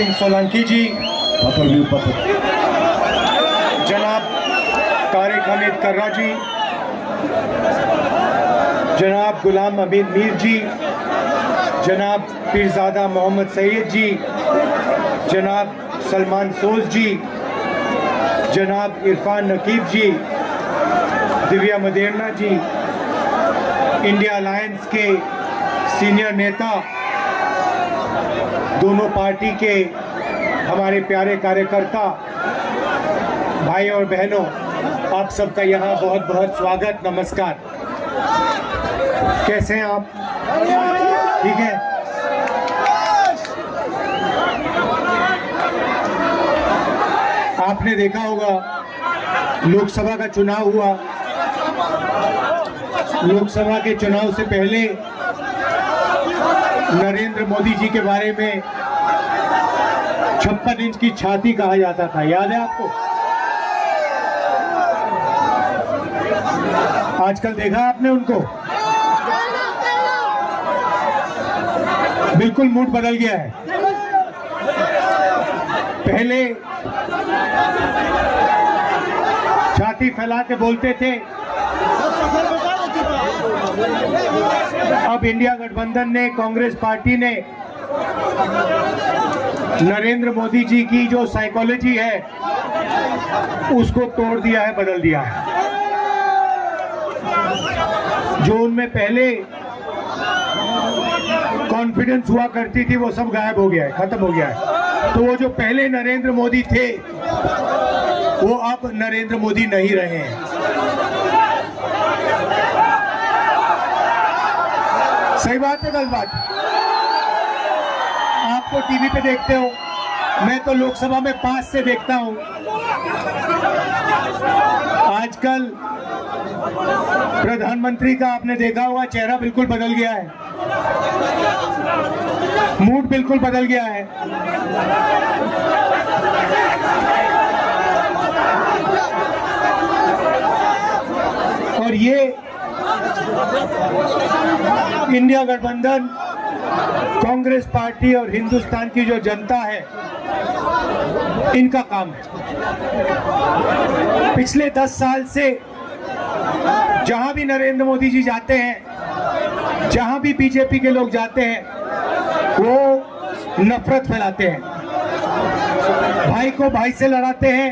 सिंह सोलंकी जी, जनाब तारिक हमीद कर्रा जी, जनाब गुलाम हमीद मीर जी, जनाब पीरजादा मोहम्मद सैयद जी, जनाब सलमान सोज जी, जनाब इरफान नकीब जी, दिव्या मदेरना जी, इंडिया अलायंस के सीनियर नेता, दोनों पार्टी के हमारे प्यारे कार्यकर्ता, भाई और बहनों, आप सबका यहाँ बहुत बहुत स्वागत, नमस्कार। कैसे हैं आप? ठीक है। आपने देखा होगा लोकसभा का चुनाव हुआ। लोकसभा के चुनाव से पहले नरेंद्र मोदी जी के बारे में 56 इंच की छाती कहा जाता था, याद है आपको? आजकल देखा आपने उनको? बिल्कुल मूड बदल गया है। पहले छाती फैला के बोलते थे, अब इंडिया गठबंधन ने, कांग्रेस पार्टी ने नरेंद्र मोदी जी की जो साइकोलॉजी है उसको तोड़ दिया है, बदल दिया है। जो उनमें पहले कॉन्फिडेंस हुआ करती थी वो सब गायब हो गया है, खत्म हो गया है। तो वो जो पहले नरेंद्र मोदी थे वो अब नरेंद्र मोदी नहीं रहे हैं। सही बात है, गलत बात? आप तो टीवी पे देखते हो, मैं तो लोकसभा में 5 से देखता हूं। आजकल प्रधानमंत्री का आपने देखा होगा, चेहरा बिल्कुल बदल गया है, मूड बिल्कुल बदल गया है। और ये इंडिया गठबंधन, कांग्रेस पार्टी और हिंदुस्तान की जो जनता है, इनका काम है। पिछले 10 साल से जहां भी नरेंद्र मोदी जी जाते हैं, जहां भी बीजेपी के लोग जाते हैं, वो नफरत फैलाते हैं, भाई को भाई से लड़ाते हैं,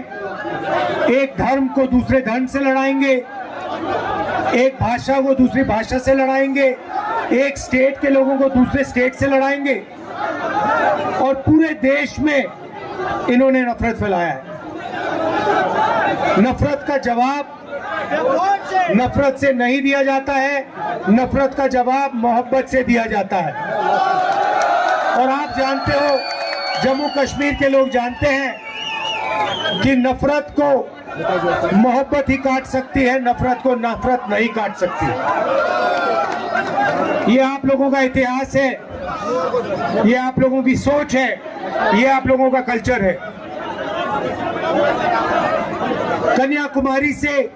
एक धर्म को दूसरे धर्म से लड़ाएंगे, एक भाषा को दूसरी भाषा से लड़ाएंगे, एक स्टेट के लोगों को दूसरे स्टेट से लड़ाएंगे, और पूरे देश में इन्होंने नफरत फैलाया है। नफरत का जवाब नफरत से नहीं दिया जाता है, नफरत का जवाब मोहब्बत से दिया जाता है। और आप जानते हो, जम्मू कश्मीर के लोग जानते हैं कि नफरत को मोहब्बत ही काट सकती है, नफरत को नफरत नहीं काट सकती। ये आप लोगों का इतिहास है, ये आप लोगों की सोच है, ये आप लोगों का कल्चर है। कन्याकुमारी से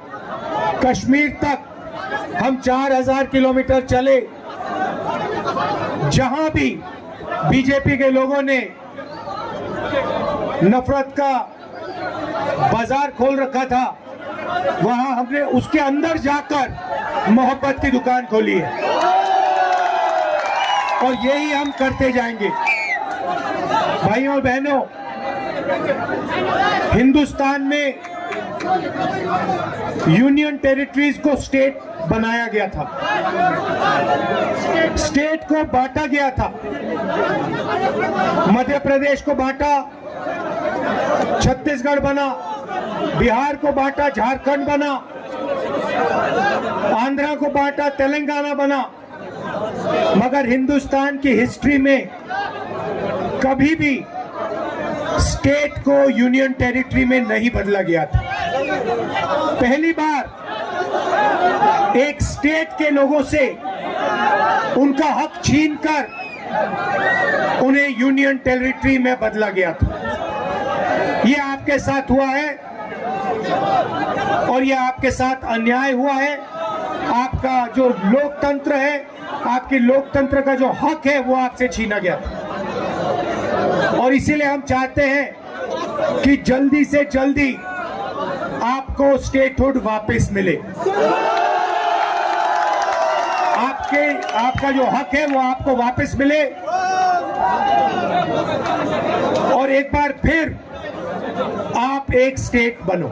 कश्मीर तक हम 4000 किलोमीटर चले, जहां भी बीजेपी के लोगों ने नफरत का बाजार खोल रखा था, वहां हमने उसके अंदर जाकर मोहब्बत की दुकान खोली है, और यही हम करते जाएंगे। भाइयों और बहनों, हिंदुस्तान में यूनियन टेरिटरीज को स्टेट बनाया गया था, स्टेट को बांटा गया था। मध्य प्रदेश को बांटा, छत्तीसगढ़ बना, बिहार को बांटा, झारखंड बना, आंध्रा को बांटा, तेलंगाना बना। मगर हिंदुस्तान की हिस्ट्री में कभी भी स्टेट को यूनियन टेरिटरी में नहीं बदला गया था। पहली बार एक स्टेट के लोगों से उनका हक छीनकर उन्हें यूनियन टेरिटरी में बदला गया था। ये आपके साथ हुआ है, और ये आपके साथ अन्याय हुआ है। आपका जो लोकतंत्र है, आपके लोकतंत्र का जो हक है, वो आपसे छीना गया था। और इसीलिए हम चाहते हैं कि जल्दी से जल्दी आपको स्टेटहुड वापस मिले। आपका जो हक है वो आपको वापस मिले और एक बार फिर आप एक स्टेट बनो।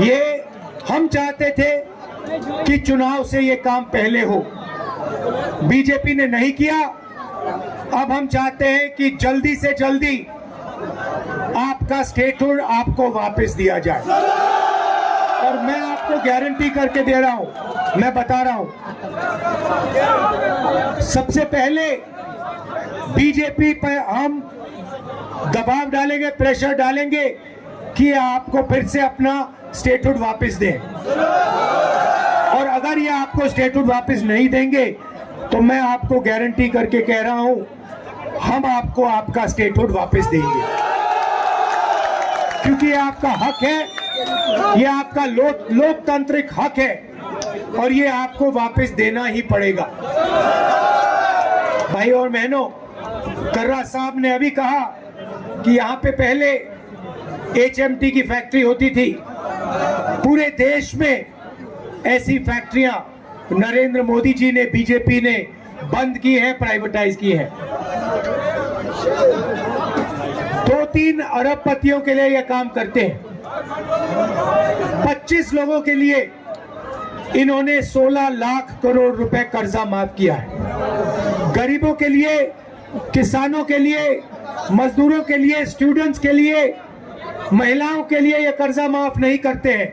ये हम चाहते थे कि चुनाव से ये काम पहले हो, बीजेपी ने नहीं किया। अब हम चाहते हैं कि जल्दी से जल्दी आपका स्टेटहुड आपको वापस दिया जाए और मैं आपको गारंटी करके दे रहा हूं, मैं बता रहा हूं, सबसे पहले बीजेपी पर हम दबाव डालेंगे, प्रेशर डालेंगे कि आपको फिर से अपना स्टेटहुड वापस दें और अगर ये आपको स्टेटहुड वापस नहीं देंगे तो मैं आपको गारंटी करके कह रहा हूं हम आपको आपका स्टेटहुड वापस देंगे, क्योंकि ये आपका हक है, ये आपका लोकतांत्रिक हक है और ये आपको वापस देना ही पड़ेगा। भाई और बहनों, कर्रा साहब ने अभी कहा कि यहाँ पे पहले HMT की फैक्ट्री होती थी। पूरे देश में ऐसी फैक्ट्रियां नरेंद्र मोदी जी ने, बीजेपी ने बंद की है, प्राइवेटाइज की है। 2-3 अरबपतियों के लिए यह काम करते हैं। 25 लोगों के लिए इन्होंने 16 लाख करोड़ रुपए कर्जा माफ किया है। गरीबों के लिए, किसानों के लिए, मजदूरों के लिए, स्टूडेंट्स के लिए, महिलाओं के लिए यह कर्जा माफ नहीं करते हैं।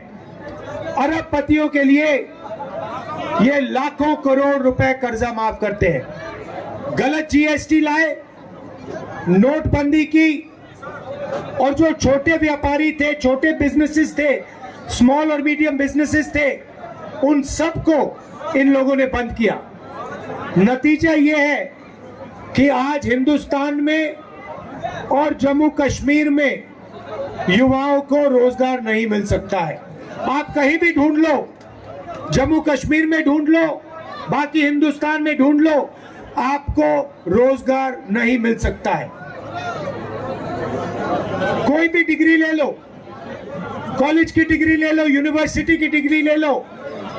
अरबपतियों के लिए ये लाखों करोड़ रुपए कर्जा माफ करते हैं। गलत GST लाए, नोटबंदी की और जो छोटे व्यापारी थे, छोटे बिजनेसेस थे, स्मॉल और मीडियम बिजनेसेस थे, उन सबको इन लोगों ने बंद किया। नतीजा ये है कि आज हिंदुस्तान में और जम्मू कश्मीर में युवाओं को रोजगार नहीं मिल सकता है। आप कहीं भी ढूंढ लो, जम्मू कश्मीर में ढूंढ लो, बाकी हिंदुस्तान में ढूंढ लो, आपको रोजगार नहीं मिल सकता है। कोई भी डिग्री ले लो, कॉलेज की डिग्री ले लो, यूनिवर्सिटी की डिग्री ले लो,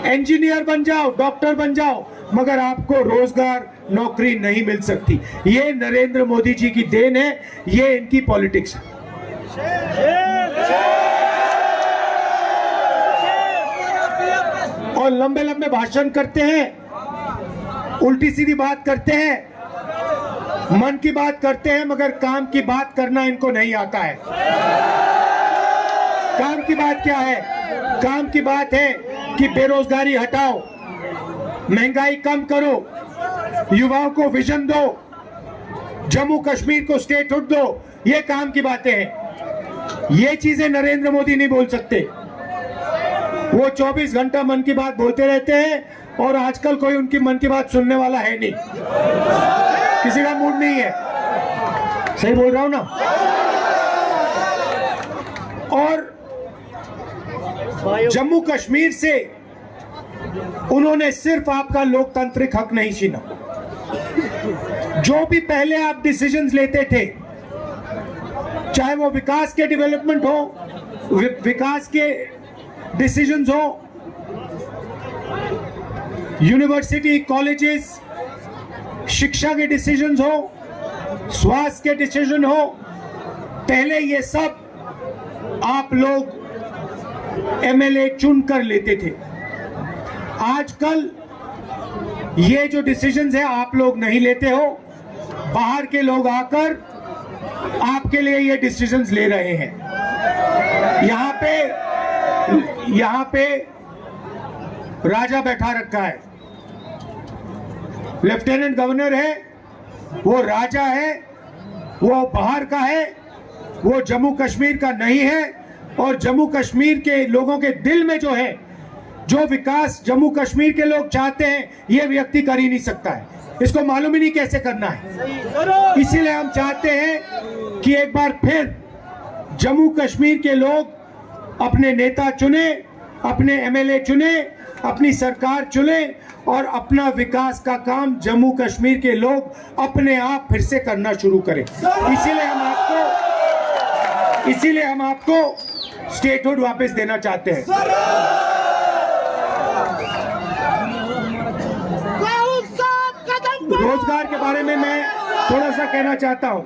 इंजीनियर बन जाओ, डॉक्टर बन जाओ, मगर आपको रोजगार, नौकरी नहीं मिल सकती। ये नरेंद्र मोदी जी की देन है, ये इनकी पॉलिटिक्स है। और लंबे लंबे भाषण करते हैं, उल्टी सीधी बात करते हैं, मन की बात करते हैं, मगर काम की बात करना इनको नहीं आता है। काम की बात क्या है? काम की बात है कि बेरोजगारी हटाओ, महंगाई कम करो, युवाओं को विजन दो, जम्मू कश्मीर को स्टेटहुड दो। ये काम की बातें हैं। ये चीजें नरेंद्र मोदी नहीं बोल सकते। वो 24 घंटा मन की बात बोलते रहते हैं और आजकल कोई उनकी मन की बात सुनने वाला है नहीं, किसी का मूड नहीं है। सही बोल रहा हूं ना? और जम्मू कश्मीर से उन्होंने सिर्फ आपका लोकतांत्रिक हक नहीं छीना। जो भी पहले आप डिसीजंस लेते थे, चाहे वो विकास के डेवलपमेंट हो, विकास के डिसीजंस हो, यूनिवर्सिटी, कॉलेजेस, शिक्षा के डिसीजंस हो, स्वास्थ्य के डिसीजन हो, पहले ये सब आप लोग MLA चुन कर लेते थे। आजकल ये जो डिसीजंस है आप लोग नहीं लेते हो, बाहर के लोग आकर आपके लिए ये डिसीजंस ले रहे हैं। यहाँ पे राजा बैठा रखा है, लेफ्टिनेंट गवर्नर है, वो राजा है, वो बाहर का है, वो जम्मू कश्मीर का नहीं है। और जम्मू कश्मीर के लोगों के दिल में जो है, जो विकास जम्मू कश्मीर के लोग चाहते हैं, ये व्यक्ति कर ही नहीं सकता है। इसको मालूम ही नहीं कैसे करना है। इसीलिए हम चाहते हैं कि एक बार फिर जम्मू कश्मीर के लोग अपने नेता चुने, अपने MLA चुने, अपनी सरकार चुनें और अपना विकास का काम जम्मू कश्मीर के लोग अपने आप फिर से करना शुरू करें। इसीलिए हम आपको स्टेटहुड वापस देना चाहते हैं। रोजगार के बारे में मैं थोड़ा सा कहना चाहता हूं।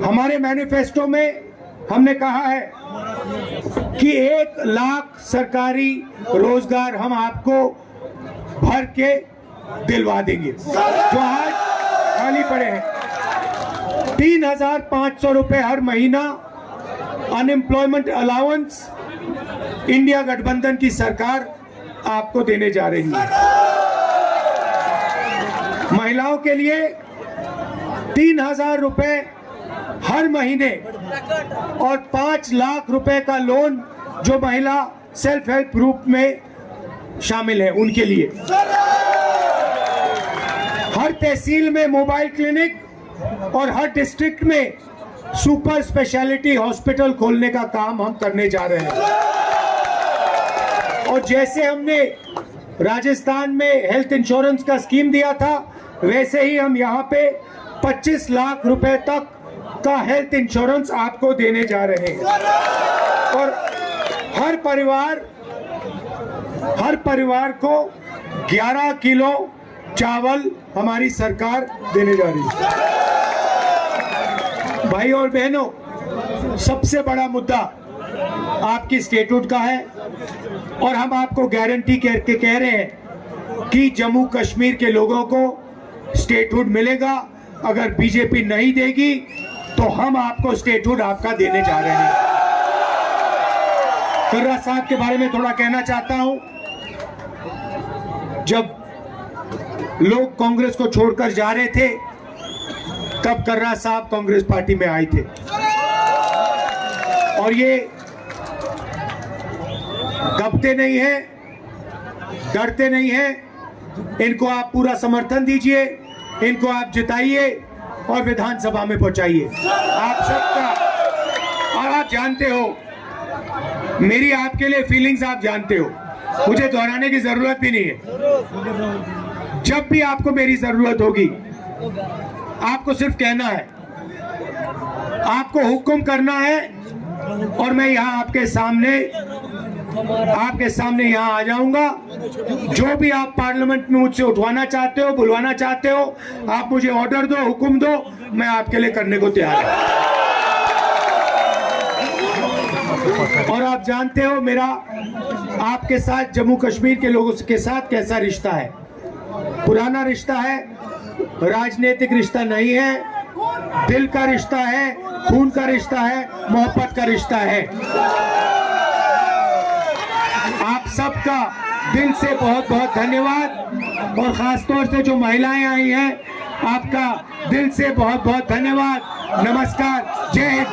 हमारे मैनिफेस्टो में हमने कहा है कि 1 लाख सरकारी रोजगार हम आपको भर के दिलवा देंगे जो आज खाली पड़े हैं। 3,500 रुपए हर महीना अनएम्प्लॉयमेंट अलाउंस इंडिया गठबंधन की सरकार आपको देने जा रही है। महिलाओं के लिए 3,000 रुपए हर महीने और 5 लाख रुपए का लोन जो महिला सेल्फ हेल्प ग्रुप में शामिल है उनके लिए। हर तहसील में मोबाइल क्लिनिक और हर डिस्ट्रिक्ट में सुपर स्पेशलिटी हॉस्पिटल खोलने का काम हम करने जा रहे हैं। और जैसे हमने राजस्थान में हेल्थ इंश्योरेंस का स्कीम दिया था, वैसे ही हम यहाँ पे 25 लाख रुपए तक का हेल्थ इंश्योरेंस आपको देने जा रहे हैं। और हर परिवार को 11 किलो चावल हमारी सरकार देने जा रही है। भाई और बहनों, सबसे बड़ा मुद्दा आपकी स्टेटहुड का है और हम आपको गारंटी करके कह रहे हैं कि जम्मू कश्मीर के लोगों को स्टेटहुड मिलेगा। अगर बीजेपी नहीं देगी तो हम आपको स्टेटहुड आपका देने जा रहे हैं। कर्रा साहब के बारे में थोड़ा कहना चाहता हूं। जब लोग कांग्रेस को छोड़कर जा रहे थे तब कर्रा साहब कांग्रेस पार्टी में आए थे और ये दबते नहीं हैं, डरते नहीं हैं। इनको आप पूरा समर्थन दीजिए, इनको आप जिताइए और विधानसभा में पहुंचाइए। आप सबका, और आप जानते हो मेरी आपके लिए फीलिंग्स, आप जानते हो, मुझे दोहराने की जरूरत भी नहीं है। जब भी आपको मेरी जरूरत होगी आपको सिर्फ कहना है, आपको हुक्म करना है और मैं यहाँ आपके सामने यहाँ आ जाऊंगा। जो भी आप पार्लियामेंट में मुझसे उठवाना चाहते हो, बुलवाना चाहते हो, आप मुझे ऑर्डर दो, हुक्म दो, मैं आपके लिए करने को तैयार हूं। और आप जानते हो मेरा आपके साथ, जम्मू कश्मीर के लोगों के साथ कैसा रिश्ता है। पुराना रिश्ता है, राजनीतिक रिश्ता नहीं है, दिल का रिश्ता है, खून का रिश्ता है, मोहब्बत का रिश्ता है। आप सबका दिल से बहुत बहुत धन्यवाद और खासतौर से जो महिलाएं आई हैं, आपका दिल से बहुत बहुत धन्यवाद। नमस्कार, जय हिंद।